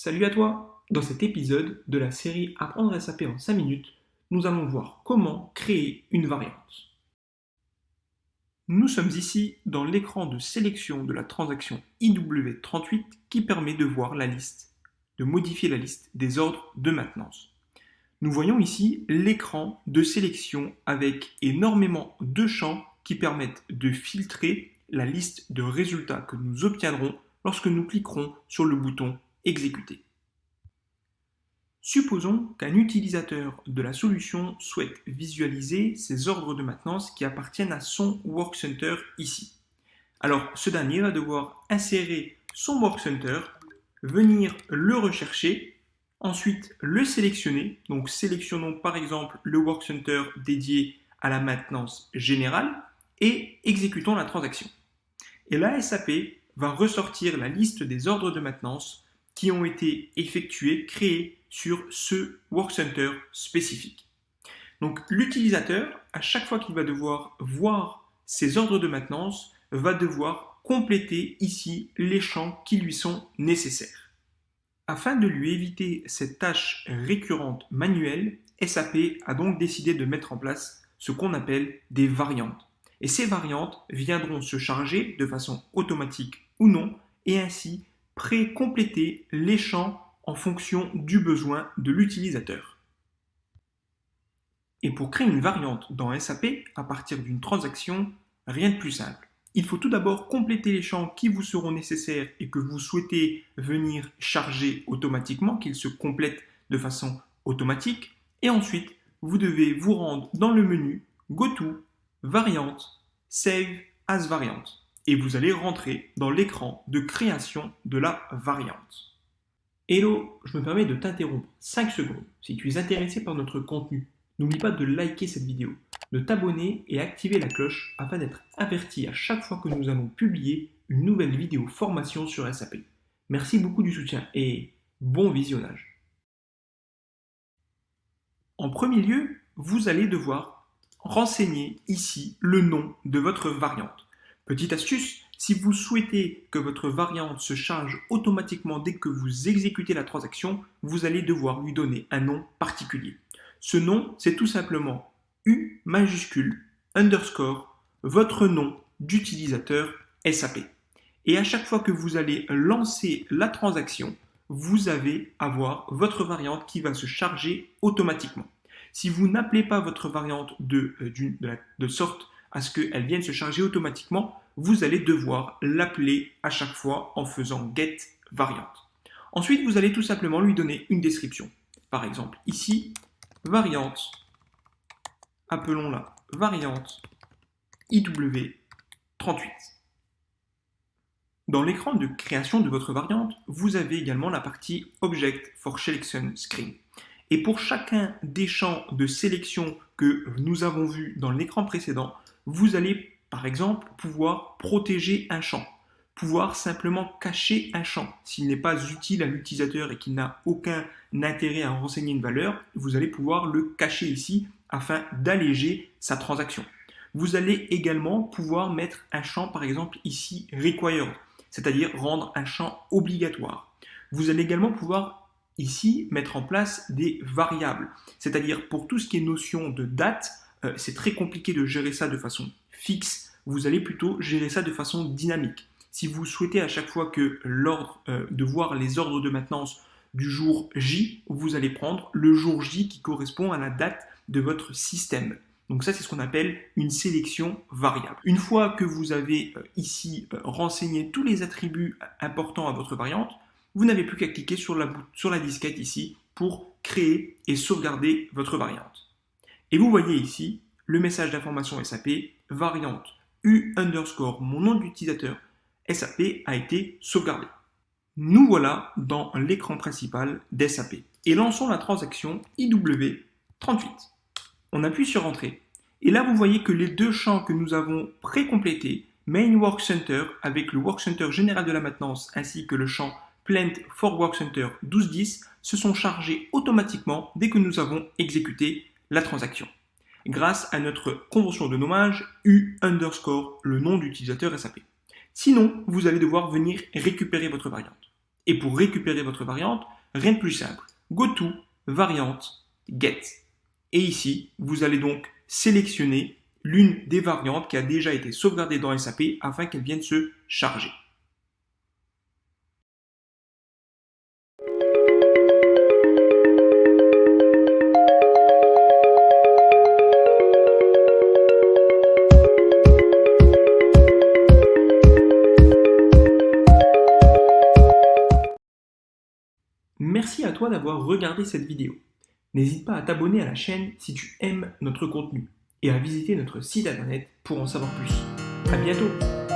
Salut à toi! Dans cet épisode de la série Apprendre SAP en 5 minutes, nous allons voir comment créer une variante. Nous sommes ici dans l'écran de sélection de la transaction IW38 qui permet de voir la liste, de modifier la liste des ordres de maintenance. Nous voyons ici l'écran de sélection avec énormément de champs qui permettent de filtrer la liste de résultats que nous obtiendrons lorsque nous cliquerons sur le bouton Exécuter. Supposons qu'un utilisateur de la solution souhaite visualiser ses ordres de maintenance qui appartiennent à son Workcenter ici. Alors, ce dernier va devoir insérer son Workcenter, venir le rechercher, ensuite le sélectionner. Donc, sélectionnons par exemple le Workcenter dédié à la maintenance générale et exécutons la transaction. Et là, SAP va ressortir la liste des ordres de maintenance qui ont été effectués, créés sur ce Workcenter spécifique. Donc l'utilisateur, à chaque fois qu'il va devoir voir ses ordres de maintenance, va devoir compléter ici les champs qui lui sont nécessaires. Afin de lui éviter cette tâche récurrente manuelle, SAP a donc décidé de mettre en place ce qu'on appelle des variantes. Et ces variantes viendront se charger de façon automatique ou non, et ainsi pré-compléter les champs en fonction du besoin de l'utilisateur. Et pour créer une variante dans SAP à partir d'une transaction, rien de plus simple. Il faut tout d'abord compléter les champs qui vous seront nécessaires et que vous souhaitez venir charger automatiquement, qu'ils se complètent de façon automatique. Et ensuite, vous devez vous rendre dans le menu GoTo, Variante, Save as Variante. Et vous allez rentrer dans l'écran de création de la variante. Hello, je me permets de t'interrompre 5 secondes. Si tu es intéressé par notre contenu, n'oublie pas de liker cette vidéo, de t'abonner et activer la cloche afin d'être averti à chaque fois que nous allons publier une nouvelle vidéo formation sur SAP. Merci beaucoup du soutien et bon visionnage. En premier lieu, vous allez devoir renseigner ici le nom de votre variante. Petite astuce, si vous souhaitez que votre variante se charge automatiquement dès que vous exécutez la transaction, vous allez devoir lui donner un nom particulier. Ce nom, c'est tout simplement U majuscule underscore votre nom d'utilisateur SAP. Et à chaque fois que vous allez lancer la transaction, vous allez avoir votre variante qui va se charger automatiquement. Si vous n'appelez pas votre variante de sorte à ce qu'elle vienne se charger automatiquement, vous allez devoir l'appeler à chaque fois en faisant get variante. Ensuite, vous allez tout simplement lui donner une description. Par exemple, ici, variante, appelons-la variante IW38. Dans l'écran de création de votre variante, vous avez également la partie Object for Selection Screen. Et pour chacun des champs de sélection que nous avons vus dans l'écran précédent, vous allez par exemple pouvoir protéger un champ, pouvoir simplement cacher un champ. S'il n'est pas utile à l'utilisateur et qu'il n'a aucun intérêt à renseigner une valeur, vous allez pouvoir le cacher ici afin d'alléger sa transaction. Vous allez également pouvoir mettre un champ par exemple ici required, c'est-à-dire rendre un champ obligatoire. Vous allez également pouvoir ici mettre en place des variables, c'est-à-dire pour tout ce qui est notion de date, c'est très compliqué de gérer ça de façon fixe, vous allez plutôt gérer ça de façon dynamique. Si vous souhaitez à chaque fois que de voir les ordres de maintenance du jour J, vous allez prendre le jour J qui correspond à la date de votre système. Donc ça, c'est ce qu'on appelle une sélection variable. Une fois que vous avez ici renseigné tous les attributs importants à votre variante, vous n'avez plus qu'à cliquer sur la disquette ici pour créer et sauvegarder votre variante. Et vous voyez ici le message d'information SAP, variante U underscore mon nom d'utilisateur SAP a été sauvegardé. Nous voilà dans l'écran principal d'SAP et lançons la transaction IW38. On appuie sur Entrée et là vous voyez que les deux champs que nous avons pré-complétés, Main Workcenter avec le Workcenter général de la maintenance ainsi que le champ Plant for Workcenter 1210 se sont chargés automatiquement dès que nous avons exécuté la transaction, grâce à notre convention de nommage U underscore le nom d'utilisateur SAP. Sinon, vous allez devoir venir récupérer votre variante. Et pour récupérer votre variante, rien de plus simple. Go to, variante, get. Et ici, vous allez donc sélectionner l'une des variantes qui a déjà été sauvegardée dans SAP afin qu'elle vienne se charger. Merci à toi d'avoir regardé cette vidéo. N'hésite pas à t'abonner à la chaîne si tu aimes notre contenu et à visiter notre site internet pour en savoir plus. À bientôt!